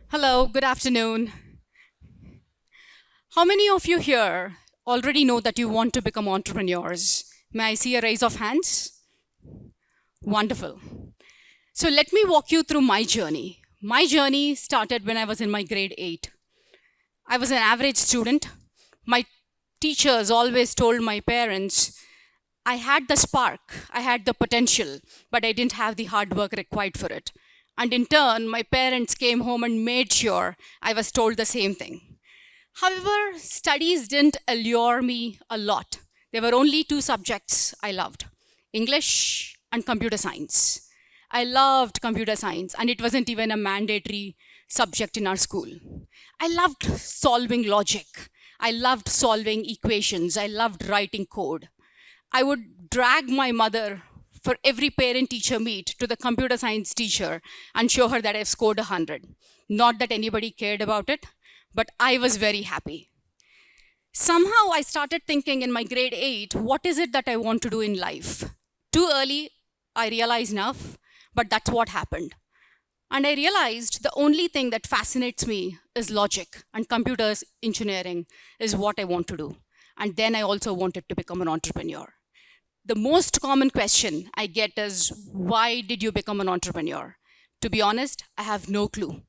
Hello, good afternoon. How many of you here already know that you want to become entrepreneurs? May I see a raise of hands? Wonderful. So let me walk you through my journey. My journey started when I was in my grade 8. I was an average student. My teachers always told my parents I had the spark, I had the potential, but I didn't have the hard work required for it. And in turn, my parents came home and made sure I was told the same thing. However, studies didn't allure me a lot. There were only two subjects I loved: English and computer science. I loved computer science, and it wasn't even a mandatory subject in our school. I loved solving logic. I loved solving equations. I loved writing code. I would drag my mother for every parent teacher meet to the computer science teacher and show her that I've scored 100. Not that anybody cared about it, but I was very happy. Somehow I started thinking in my grade 8, what is it that I want to do in life? Too early, I realized enough, but that's what happened. And I realized the only thing that fascinates me is logic, and computers engineering is what I want to do. And then I also wanted to become an entrepreneur. The most common question I get is, why did you become an entrepreneur? To be honest, I have no clue.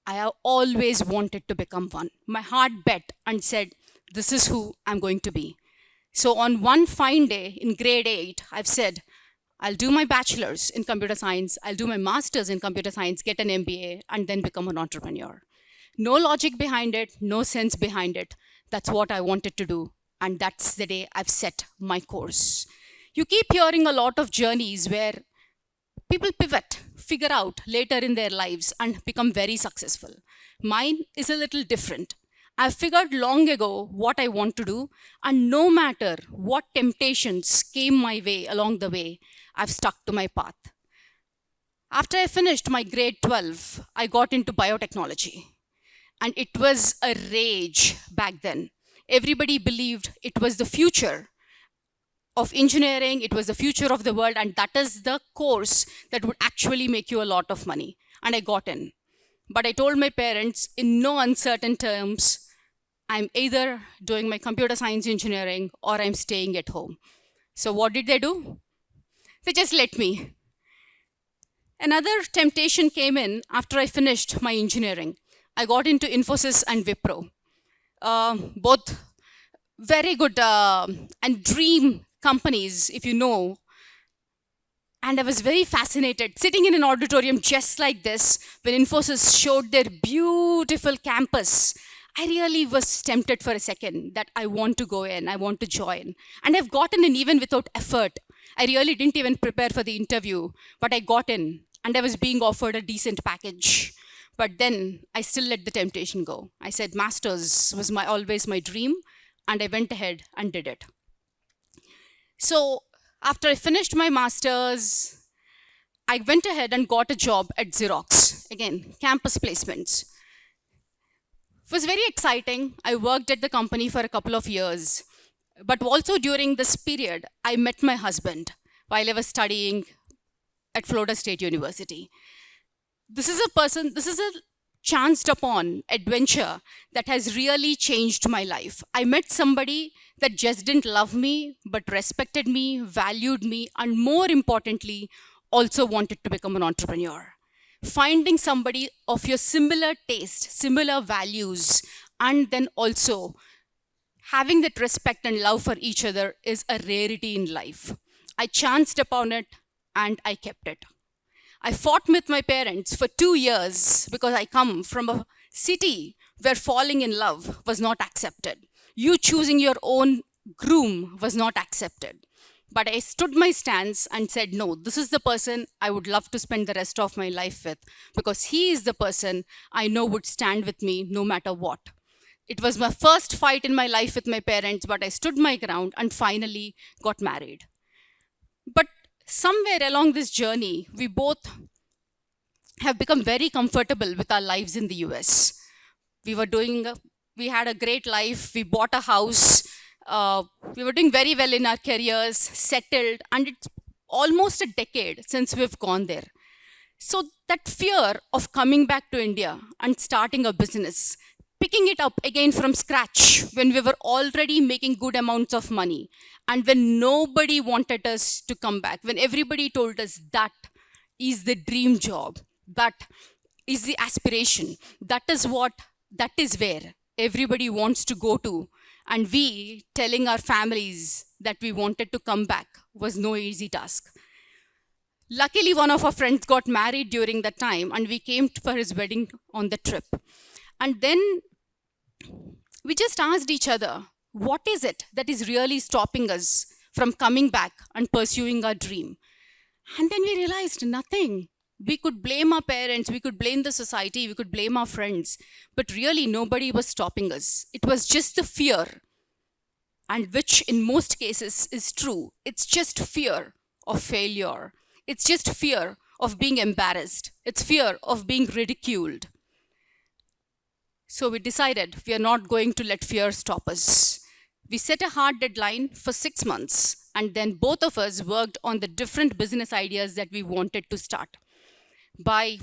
I have always wanted to become one. My heart bet and said, this is who I'm going to be. So on one fine day in grade 8, I've said, I'll do my bachelor's in computer science, I'll do my master's in computer science, get an MBA, and then become an entrepreneur. No logic behind it, no sense behind it. That's what I wanted to do. And that's the day I've set my course. You keep hearing a lot of journeys where people pivot, figure out later in their lives, and become very successful. Mine is a little different. I figured long ago what I want to do, and no matter what temptations came my way along the way, I've stuck to my path. After I finished my grade 12, I got into biotechnology, and it was a rage back then. Everybody believed it was the future of engineering, it was the future of the world, and that is the course that would actually make you a lot of money. And I got in. But I told my parents in no uncertain terms, I'm either doing my computer science engineering or I'm staying at home. So what did they do? They just let me. Another temptation came in after I finished my engineering. I got into Infosys and Wipro. Both very good and dream companies, if you know. And I was very fascinated sitting in an auditorium just like this when Infosys showed their beautiful campus. I really was tempted for a second that I want to go in, I want to join. And I've gotten in even without effort. I really didn't even prepare for the interview, but I got in and I was being offered a decent package. But then I still let the temptation go. I said masters was always my dream, and I went ahead and did it. So after I finished my master's, I went ahead and got a job at Xerox. Again, campus placements. It was very exciting. I worked at the company for a couple of years. But also during this period, I met my husband while I was studying at Florida State University. This is a chanced upon adventure that has really changed my life. I met somebody that just didn't love me, but respected me, valued me, and more importantly, also wanted to become an entrepreneur. Finding somebody of your similar taste, similar values, and then also having that respect and love for each other is a rarity in life. I chanced upon it and I kept it. I fought with my parents for 2 years because I come from a city where falling in love was not accepted. You choosing your own groom was not accepted. But I stood my stance and said, no, this is the person I would love to spend the rest of my life with because he is the person I know would stand with me no matter what. It was my first fight in my life with my parents, but I stood my ground and finally got married. But somewhere along this journey, we both have become very comfortable with our lives in the US. We were doing, we had a great life. We bought a house. We were doing very well in our careers, settled, and it's almost a decade since we've gone there. So that fear of coming back to India and starting a business, picking it up again from scratch when we were already making good amounts of money, and when nobody wanted us to come back, when everybody told us that is the dream job, that is the aspiration, that is where everybody wants to go to. And we telling our families that we wanted to come back was no easy task. Luckily, one of our friends got married during that time, and we came for his wedding on the trip. And then we just asked each other, what is it that is really stopping us from coming back and pursuing our dream? And then we realized nothing. We could blame our parents, we could blame the society, we could blame our friends, but really nobody was stopping us. It was just the fear, and which in most cases is true. It's just fear of failure. It's just fear of being embarrassed. It's fear of being ridiculed. So we decided we are not going to let fear stop us. We set a hard deadline for 6 months, and then both of us worked on the different business ideas that we wanted to start. By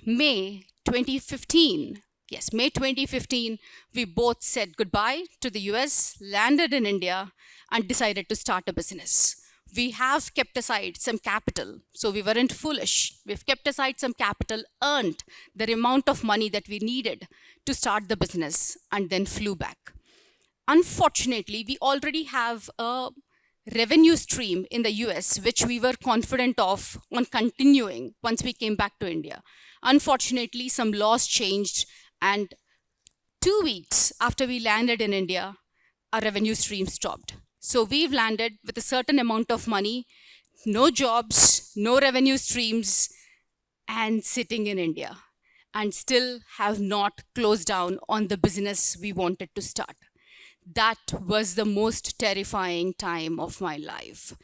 May 2015, May 2015, we both said goodbye to the US, landed in India, and decided to start a business. We have kept aside some capital, so we weren't foolish. We've kept aside some capital, earned the amount of money that we needed to start the business, and then flew back. Unfortunately, we already have a revenue stream in the US, which we were confident of on continuing once we came back to India. Unfortunately, some laws changed, and 2 weeks after we landed in India, our revenue stream stopped. So we've landed with a certain amount of money, no jobs, no revenue streams, and sitting in India, and still have not closed down on the business we wanted to start. That was the most terrifying time of my life.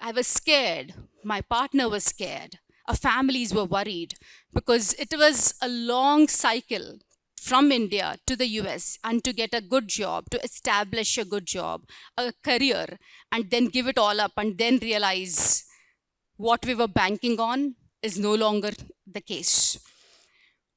I was scared. My partner was scared. Our families were worried because it was a long cycle from India to the US and to get a good job, to establish a good job, a career, and then give it all up and then realize what we were banking on is no longer the case.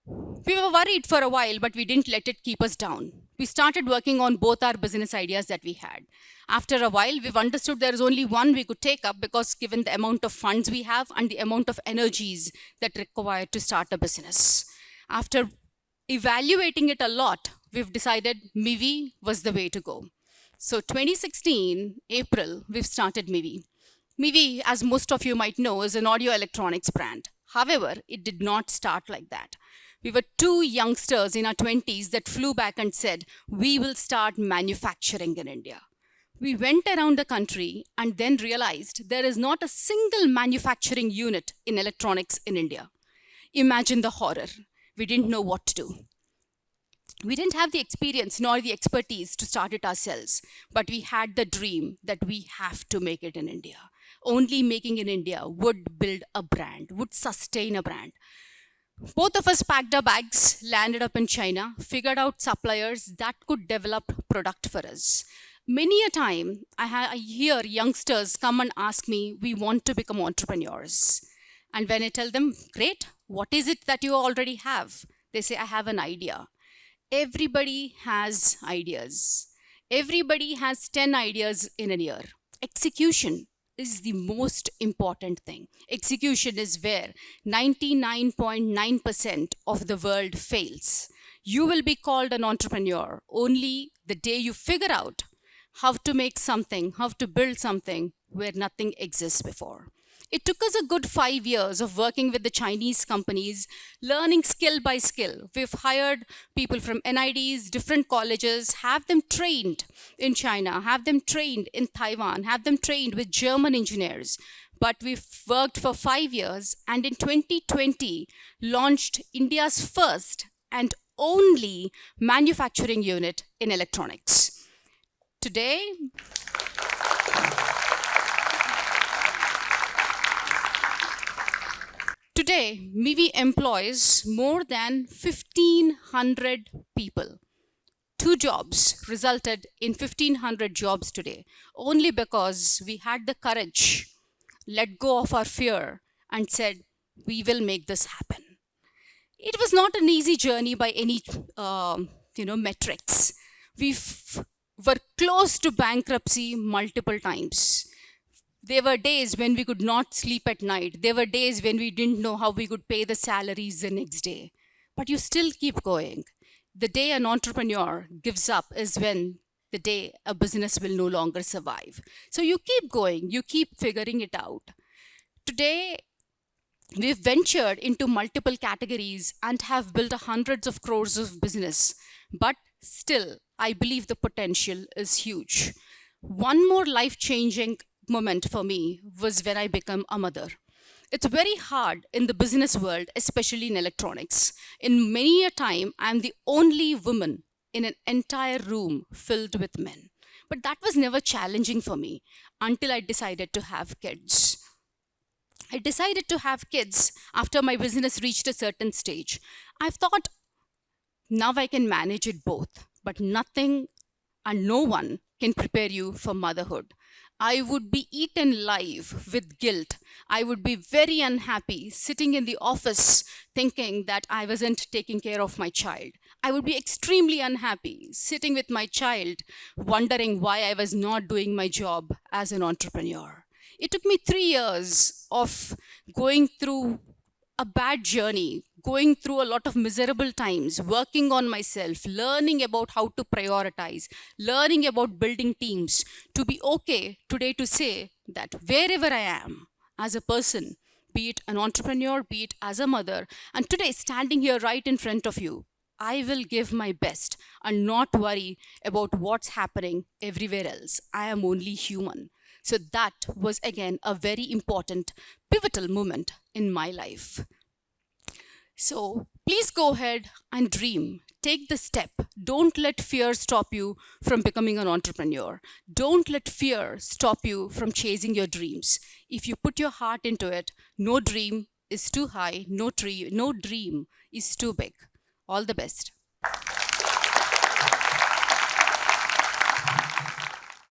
We were worried for a while, but we didn't let it keep us down. We started working on both our business ideas that we had. After a while, we've understood there is only one we could take up because given the amount of funds we have and the amount of energies that require to start a business. After evaluating it a lot, we've decided Mivi was the way to go. So 2016, April, we've started Mivi. Mivi, as most of you might know, is an audio electronics brand. However, it did not start like that. We were two youngsters in our 20s that flew back and said, we will start manufacturing in India. We went around the country and then realized there is not a single manufacturing unit in electronics in India. Imagine the horror. We didn't know what to do. We didn't have the experience nor the expertise to start it ourselves, but we had the dream that we have to make it in India. Only making in India would build a brand, would sustain a brand. Both of us packed our bags, landed up in China, figured out suppliers that could develop product for us. Many a time, I hear youngsters come and ask me, we want to become entrepreneurs. And when I tell them, great, what is it that you already have? They say, I have an idea. Everybody has ideas. Everybody has 10 ideas in a year. Execution is the most important thing. Execution is where 99.9% of the world fails. You will be called an entrepreneur only the day you figure out how to make something, how to build something where nothing exists before. It took us a good 5 years of working with the Chinese companies, learning skill by skill. We've hired people from NIDs, different colleges, have them trained in China, have them trained in Taiwan, have them trained with German engineers. But we've worked for 5 years and in 2020 launched India's first and only manufacturing unit in electronics. Today, Mivi employs more than 1,500 people. 2 jobs resulted in 1,500 jobs today, only because we had the courage let go of our fear and said, we will make this happen. It was not an easy journey by any metrics. Were close to bankruptcy multiple times. There were days when we could not sleep at night. There were days when we didn't know how we could pay the salaries the next day. But you still keep going. The day an entrepreneur gives up is when the day a business will no longer survive. So you keep going, you keep figuring it out. Today, we've ventured into multiple categories and have built hundreds of crores of business. But still, I believe the potential is huge. One more life-changing moment for me was when I became a mother. It's very hard in the business world, especially in electronics. In many a time, I'm the only woman in an entire room filled with men. But that was never challenging for me until I decided to have kids. I decided to have kids after my business reached a certain stage. I've thought, now I can manage it both, but nothing and no one can prepare you for motherhood. I would be eaten alive with guilt. I would be very unhappy sitting in the office thinking that I wasn't taking care of my child. I would be extremely unhappy sitting with my child wondering why I was not doing my job as an entrepreneur. It took me 3 years of going through a bad journey, going through a lot of miserable times, working on myself, learning about how to prioritize, learning about building teams, to be okay today to say that wherever I am as a person, be it an entrepreneur, be it as a mother, and today standing here right in front of you, I will give my best and not worry about what's happening everywhere else. I am only human. So that was again a very important, pivotal moment in my life. So please go ahead and dream. Take the step. Don't let fear stop you from becoming an entrepreneur. Don't let fear stop you from chasing your dreams. If you put your heart into it, no dream is too high, no dream is too big. All the best.